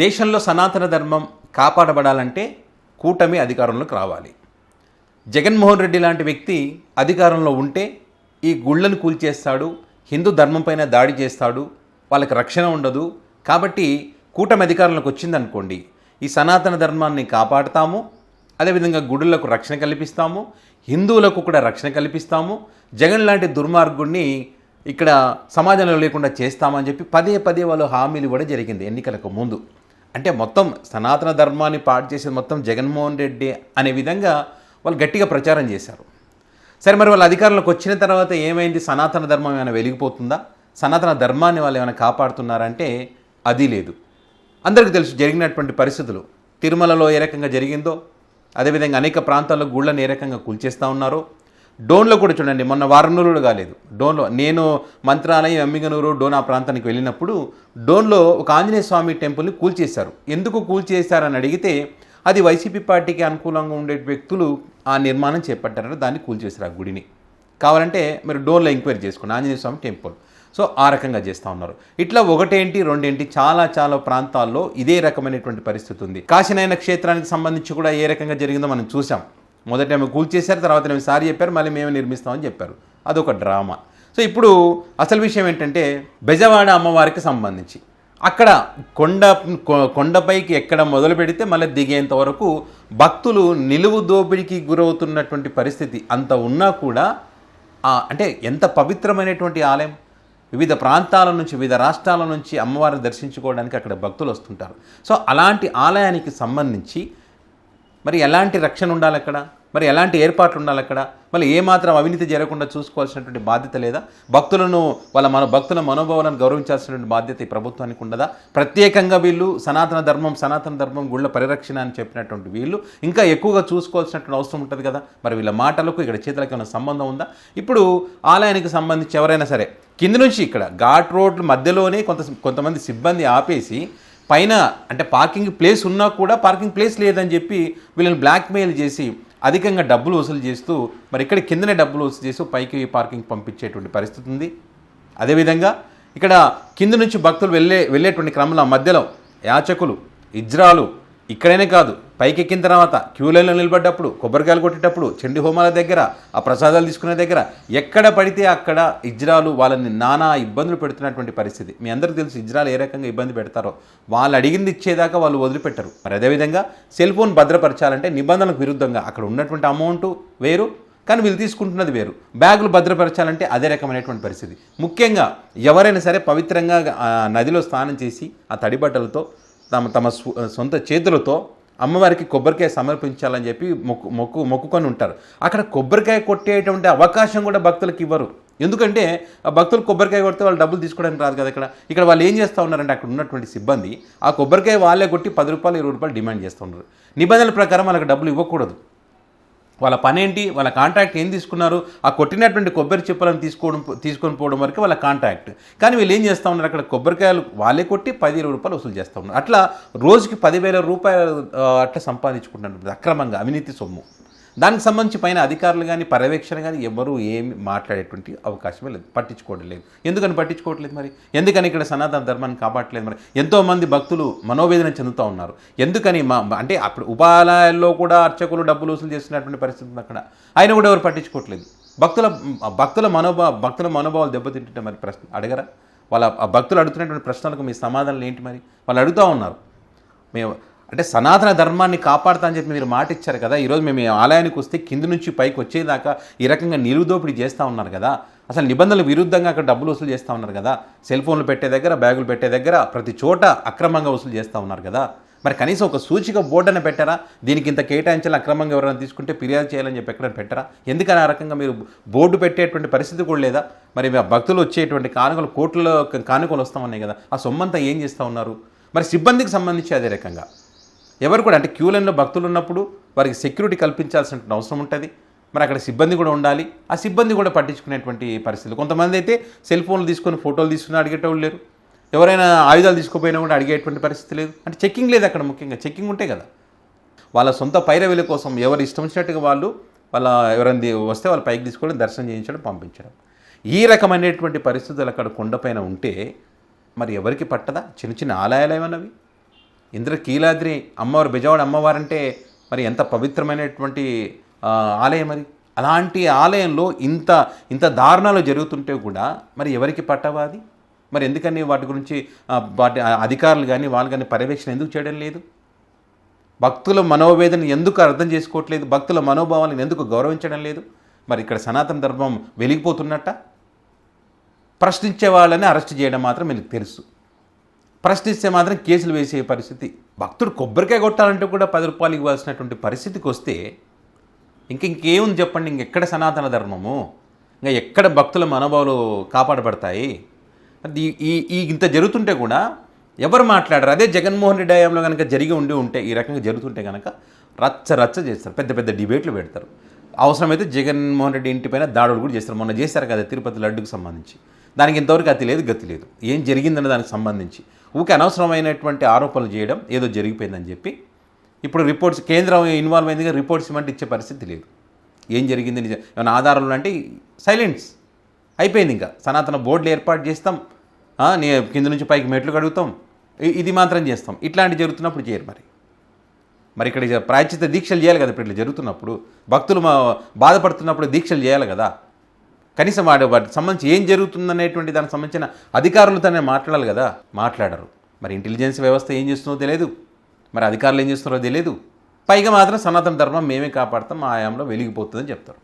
దేశంలో సనాతన ధర్మం కాపాడబడాలంటే కూటమి అధికారంలోకి రావాలి. జగన్మోహన్ రెడ్డి లాంటి వ్యక్తి అధికారంలో ఉంటే ఈ గుళ్ళను కూల్చేస్తాడు, హిందూ ధర్మం పైన దాడి చేస్తాడు, వాళ్ళకి రక్షణ ఉండదు. కాబట్టి కూటమి అధికారంలోకి వచ్చిందనుకోండి, ఈ సనాతన ధర్మాన్ని కాపాడుతాము, అదేవిధంగా గుడులకు రక్షణ కల్పిస్తాము, హిందువులకు కూడా రక్షణ కల్పిస్తాము, జగన్ లాంటి దుర్మార్గుడిని ఇక్కడ సమాజంలో లేకుండా చేస్తామని చెప్పి పదే పదే వాళ్ళు హామీలు ఇవ్వడం జరిగింది ఎన్నికలకు ముందు. అంటే మొత్తం సనాతన ధర్మాన్ని పాడు చేసేది మొత్తం జగన్మోహన్ రెడ్డి అనే విధంగా వాళ్ళు గట్టిగా ప్రచారం చేశారు. సరే, మరి వాళ్ళు అధికారంలోకి వచ్చిన తర్వాత ఏమైంది? సనాతన ధర్మం ఏమైనా వెలిగిపోతుందా? సనాతన ధర్మాన్ని వాళ్ళు ఏమైనా కాపాడుతున్నారంటే అది లేదు. అందరికీ తెలుసు జరిగినటువంటి పరిస్థితులు. తిరుమలలో ఏ రకంగా జరిగిందో, అదేవిధంగా అనేక ప్రాంతాల్లో గుళ్ళని ఏ రకంగా కూల్చేస్తూ ఉన్నారో. డోన్లో కూడా చూడండి, మొన్న వారం రోజులు కాలేదు, డోన్లో నేను మంత్రాలయం, ఎమ్మిగనూరు, డోన్ ఆ ప్రాంతానికి వెళ్ళినప్పుడు డోన్లో ఒక ఆంజనేయ స్వామి టెంపుల్ని కూల్చేశారు. ఎందుకు కూల్చేశారని అడిగితే అది వైసీపీ పార్టీకి అనుకూలంగా ఉండే వ్యక్తులు ఆ నిర్మాణం చేపట్టారని దాన్ని కూల్చేశారు ఆ గుడిని. కావాలంటే మీరు డోన్లో ఎంక్వైరీ చేసుకోండి, ఆంజనేయ స్వామి టెంపుల్. సో ఆ రకంగా చేస్తూ ఉన్నారు. ఇట్లా ఒకటేంటి రెండేంటి చాలా ప్రాంతాల్లో ఇదే రకమైనటువంటి పరిస్థితి ఉంది. కాశీనాయన క్షేత్రానికి సంబంధించి కూడా ఏ రకంగా జరిగిందో మనం చూసాం. మొదట ఏమో కూల్చేశారు, తర్వాత ఏమో సారి చెప్పారు, మళ్ళీ మేమే నిర్మిస్తామని చెప్పారు. అదొక డ్రామా. సో ఇప్పుడు అసలు విషయం ఏంటంటే బెజవాడ అమ్మవారికి సంబంధించి అక్కడ కొండపైకి ఎక్కడ మొదలు పెడితే మళ్ళీ దిగేంత వరకు భక్తులు నిలువు దోపిడికి గురవుతున్నటువంటి పరిస్థితి అంత ఉన్నా కూడా అంటే ఎంత పవిత్రమైనటువంటి ఆలయం. వివిధ ప్రాంతాల నుంచి, వివిధ రాష్ట్రాల నుంచి అమ్మవారిని దర్శించుకోవడానికి అక్కడ భక్తులు వస్తుంటారు. సో అలాంటి ఆలయానికి సంబంధించి మరి ఎలాంటి రక్షణ ఉండాలి అక్కడ, మరి ఎలాంటి ఏర్పాట్లు ఉండాలి అక్కడ, మళ్ళీ ఏమాత్రం అవినీతి జరగకుండా చూసుకోవాల్సినటువంటి బాధ్యత లేదా? భక్తుల మనోభావాలను గౌరవించాల్సినటువంటి బాధ్యత ఈ ప్రభుత్వానికి ఉండదా? ప్రత్యేకంగా వీళ్ళు సనాతన ధర్మం గుళ్ళ పరిరక్షణ అని చెప్పినటువంటి వీళ్ళు ఇంకా ఎక్కువగా చూసుకోవాల్సినటువంటి అవసరం ఉంటుంది కదా. మరి వీళ్ళ మాటలకు ఇక్కడ చేతులకు ఏమైనా సంబంధం ఉందా? ఇప్పుడు ఆలయానికి సంబంధించి ఎవరైనా సరే కింద నుంచి ఇక్కడ ఘాట్ రోడ్ల మధ్యలోనే కొంతమంది సిబ్బంది ఆపేసి పైన అంటే పార్కింగ్ ప్లేస్ ఉన్నా కూడా పార్కింగ్ ప్లేస్ లేదని చెప్పి వీళ్ళని బ్లాక్మెయిల్ చేసి అధికంగా డబ్బులు వసూలు చేస్తూ మరి ఇక్కడ కిందనే డబ్బులు వసూలు చేస్తూ పైకి పార్కింగ్ పంపించేటువంటి పరిస్థితి ఉంది. అదేవిధంగా ఇక్కడ కింద నుంచి భక్తులు వెళ్ళేటువంటి క్రమంలో మధ్యలో యాచకులు, ఇజ్రాలు ఇక్కడనే కాదు పైకి ఎక్కిన తర్వాత క్యూ లైన్లో నిలబడ్డప్పుడు, కొబ్బరికాయలు కొట్టేటప్పుడు, చండీ హోమాల దగ్గర, ఆ ప్రసాదాలు తీసుకునే దగ్గర ఎక్కడ పడితే అక్కడ ఇజ్రాలు వాళ్ళని నానా ఇబ్బందులు పెడుతున్నటువంటి పరిస్థితి. మీ అందరికీ తెలుసు ఇజ్రాలు ఏ రకంగా ఇబ్బంది పెడతారో. వాళ్ళు అడిగింది ఇచ్చేదాకా వాళ్ళు వదిలిపెట్టరు. మరి అదేవిధంగా సెల్ ఫోన్ భద్రపరచాలంటే నిబంధనలకు విరుద్ధంగా అక్కడ ఉన్నటువంటి అమౌంట్ వేరు, కానీ వీళ్ళు తీసుకుంటున్నది వేరు. బ్యాగులు భద్రపరచాలంటే అదే రకమైనటువంటి పరిస్థితి. ముఖ్యంగా ఎవరైనా సరే పవిత్రంగా నదిలో స్నానం చేసి ఆ తడి బట్టలతో తమ సొంత చేతులతో అమ్మవారికి కొబ్బరికాయ సమర్పించాలని చెప్పి మొక్కుకొని ఉంటారు. అక్కడ కొబ్బరికాయ కొట్టేటువంటి అవకాశం కూడా భక్తులకు ఇవ్వరు. ఎందుకంటే ఆ భక్తులు కొబ్బరికాయ కొడితే వాళ్ళు డబ్బులు తీసుకోవడానికి రాదు కదా. ఇక్కడ వాళ్ళు ఏం చేస్తూ ఉన్నారంటే అక్కడ ఉన్నటువంటి సిబ్బంది ఆ కొబ్బరికాయ వాళ్ళే కొట్టి 10 రూపాయలు 20 రూపాయలు డిమాండ్ చేస్తూ ఉన్నారు. నిబంధనల ప్రకారం వాళ్ళకి డబ్బులు ఇవ్వకూడదు. వాళ్ళ పని ఏంటి, వాళ్ళ కాంట్రాక్ట్ ఏం తీసుకున్నారు, ఆ కొట్టినటువంటి కొబ్బరి చిప్పలను తీసుకొని పోవడం వరకు వాళ్ళ కాంట్రాక్ట్. కానీ వీళ్ళు ఏం చేస్తూ ఉన్నారు, అక్కడ కొబ్బరికాయలు వాళ్ళే కొట్టి 10-20 రూపాయలు వసూలు చేస్తూ ఉన్నారు. అట్లా రోజుకి 10,000 రూపాయలు అట్లా సంపాదించుకుంటున్నారు అక్రమంగా, అవినీతి సొమ్ము. దానికి సంబంధించి పైన అధికారులు కానీ పర్యవేక్షణ కానీ ఎవరు ఏమి మాట్లాడేటువంటి అవకాశమే లేదు, పట్టించుకోవడం లేదు. ఎందుకని పట్టించుకోవట్లేదు మరి? ఎందుకని ఇక్కడ సనాతన ధర్మాన్ని కాపాడట్లేదు మరి? ఎంతోమంది భక్తులు మనోవేదన చెందుతూ ఉన్నారు. ఎందుకని అంటే అప్పుడు ఉపాలయాల్లో కూడా అర్చకులు డబ్బులు వసూలు చేస్తున్నటువంటి పరిస్థితి ఉంది అక్కడ. ఆయన కూడా ఎవరు పట్టించుకోవట్లేదు. భక్తుల మనోభావాలు దెబ్బతింటుంటే మరి ప్రశ్న అడగరా? వాళ్ళ భక్తులు అడుగుతున్నటువంటి ప్రశ్నలకు మీ సమాధానాలు ఏంటి మరి? వాళ్ళు అడుగుతూ ఉన్నారు. మేము అంటే సనాతన ధర్మాన్ని కాపాడుతా అని చెప్పి మీరు మాట ఇచ్చారు కదా. ఈరోజు మేము ఆలయానికి వస్తే కింద నుంచి పైకి వచ్చేదాకా ఈ రకంగా నిలువుదోపిడీ చేస్తూ ఉన్నారు కదా. అసలు నిబంధనలు విరుద్ధంగా అక్కడ డబ్బులు వసూలు చేస్తూ ఉన్నారు కదా. సెల్ ఫోన్లు పెట్టే దగ్గర, బ్యాగులు పెట్టే దగ్గర ప్రతి చోట అక్రమంగా వసూలు చేస్తూ ఉన్నారు కదా. మరి కనీసం ఒక సూచిక బోర్డు అని పెట్టారా? దీనికి ఇంత కేటాయించాలి, అక్రమంగా ఎవరైనా తీసుకుంటే ఫిర్యాదు చేయాలని చెప్పి ఎక్కడ పెట్టరా? ఎందుకని ఆ రకంగా మీరు బోర్డు పెట్టేటువంటి పరిస్థితి కూడా లేదా? మరి భక్తులు వచ్చేటువంటి కానుకలు, కోట్లలో కానుకలు వస్తూ ఉన్నాయి కదా, ఆ సొమ్మంతా ఏం చేస్తూ ఉన్నారు? మరి సిబ్బందికి సంబంధించి అదే రకంగా ఎవరు కూడా అంటే క్యూ లైన్లో భక్తులు ఉన్నప్పుడు వారికి సెక్యూరిటీ కల్పించాల్సిన అవసరం ఉంటుంది. మరి అక్కడ సిబ్బంది కూడా ఉండాలి. ఆ సిబ్బంది కూడా పట్టించుకునేటువంటి పరిస్థితులు. కొంతమంది అయితే సెల్ ఫోన్లు తీసుకొని ఫోటోలు తీసుకుని అడిగేటోళ్ళు లేరు. ఎవరైనా ఆయుధాలు తీసుకుపోయినా కూడా అడిగేటువంటి పరిస్థితి లేదు. అంటే చెక్కింగ్ లేదు అక్కడ. ముఖ్యంగా చెక్కింగ్ ఉంటే కదా. వాళ్ళ సొంత పైరవీల కోసం ఎవరు ఇష్టం వచ్చినట్టుగా వాళ్ళ ఎవరైనా వస్తే వాళ్ళ పైకి తీసుకోవడం, దర్శనం చేయించడం, పంపించడం. ఈ రకమైనటువంటి పరిస్థితులు అక్కడ కొండపైన ఉంటే మరి ఎవరికి పట్టదా? చిన్న చిన్న ఆలయాలు ఏమన్నవి ఇంద్రకీలాద్రి అమ్మవారు, బెజవాడ అమ్మవారంటే మరి ఎంత పవిత్రమైనటువంటి ఆలయం మరి. అలాంటి ఆలయంలో ఇంత ఇంత దారుణాలు జరుగుతుంటే కూడా మరి ఎవరికి పట్టవాది? మరి ఎందుకని వాటి గురించి వాటి అధికారులు కానీ వాళ్ళు కానీ పర్యవేక్షణ ఎందుకు చేయడం లేదు? భక్తుల మనోవేదన ఎందుకు అర్థం చేసుకోవట్లేదు? భక్తుల మనోభావాలను ఎందుకు గౌరవించడం లేదు? మరి ఇక్కడ సనాతన ధర్మం వెలిగిపోతున్నట్ట? ప్రశ్నించే వాళ్ళని అరెస్ట్ చేయడం మాత్రం మీకు తెలుసు, ప్రశ్నిస్తే మాత్రం కేసులు వేసే పరిస్థితి. భక్తుడు కొబ్బరికాయ కొట్టాలంటే కూడా 10 రూపాయలు ఇవ్వాల్సినటువంటి పరిస్థితికి వస్తే ఇంకేముంది చెప్పండి? ఇంకెక్కడ సనాతన ధర్మము? ఇంకా ఎక్కడ భక్తుల మనోభావాలు కాపాడబడతాయి? ఈ ఇంత జరుగుతుంటే కూడా ఎవరు మాట్లాడరు. అదే జగన్మోహన్ రెడ్డి హయాంలో కనుక జరిగి ఉంటే ఈ రకంగా జరుగుతుంటే కనుక రచ్చ చేస్తారు, పెద్ద పెద్ద డిబేట్లు పెడతారు. అవసరమైతే జగన్మోహన్ రెడ్డి ఇంటిపైన దాడులు కూడా చేస్తారు. మొన్న చేశారు కదా తిరుపతి లడ్డుకు సంబంధించి. దానికి ఇంతవరకు అతి లేదు గతి లేదు. ఏం జరిగిందన్న దానికి సంబంధించి ఊకే అనవసరమైనటువంటి ఆరోపణలు చేయడం, ఏదో జరిగిపోయిందని చెప్పి ఇప్పుడు రిపోర్ట్స్ కేంద్రం ఇన్వాల్వ్ అయిందిగా, రిపోర్ట్స్ ఇవ్వమంటే ఇచ్చే పరిస్థితి లేదు. ఏం జరిగింది ఏమైనా ఆధారాలు అంటే సైలెన్స్ అయిపోయింది. ఇంకా సనాతన బోర్డులు ఏర్పాటు చేస్తాం, కింద నుంచి పైకి మెట్లు కడుగుతాం, ఇది మాత్రం చేస్తాం. ఇట్లాంటివి జరుగుతున్నప్పుడు చేయరు. మరి ఇక్కడ ప్రాయశ్చిత దీక్షలు చేయాలి కదా. ఇప్పుడు ఇట్లా జరుగుతున్నప్పుడు భక్తులు బాధపడుతున్నప్పుడు దీక్షలు చేయాలి కదా. కనీసం వాటికి సంబంధించి ఏం జరుగుతుందనేటువంటి దానికి సంబంధించిన అధికారులతోనే మాట్లాడాలి కదా. మాట్లాడరు. మరి ఇంటెలిజెన్స్ వ్యవస్థ ఏం చేస్తుందో తెలియదు, మరి అధికారులు ఏం చేస్తున్నారో తెలియదు. పైగా మాత్రం సనాతన ధర్మం మేమే కాపాడతాం, మా ఆయాంలో వెలిగిపోతుందని చెప్తారు.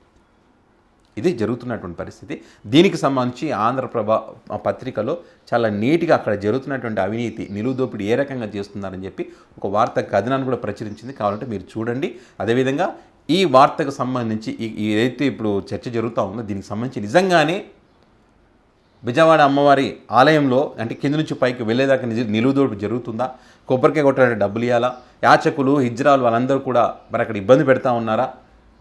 ఇది జరుగుతున్నటువంటి పరిస్థితి. దీనికి సంబంధించి ఆంధ్రప్రభ పత్రికలో చాలా నీట్గా అక్కడ జరుగుతున్నటువంటి అవినీతి, నిలువుదోపిడి ఏ రకంగా చేస్తున్నారని చెప్పి ఒక వార్త కథనాన్ని కూడా ప్రచురించింది. కావాలంటే మీరు చూడండి. అదేవిధంగా ఈ వార్తకు సంబంధించి ఏదైతే ఇప్పుడు చర్చ జరుగుతూ ఉందో దీనికి సంబంధించి నిజంగానే బెజవాడ అమ్మవారి ఆలయంలో అంటే కింద నుంచి పైకి వెళ్ళేదాకా నిలువుదోపిడి జరుగుతుందా? కొబ్బరికాయ కొట్టాలంటే డబ్బులు ఇవ్వాలా? యాచకులు, హిజ్రాలు వాళ్ళందరూ కూడా మరి అక్కడ ఇబ్బంది పెడతా ఉన్నారా?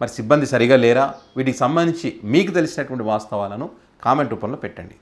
మరి సిబ్బంది సరిగా లేరా? వీటికి సంబంధించి మీకు తెలిసినటువంటి వాస్తవాలను కామెంట్ రూపంలో పెట్టండి.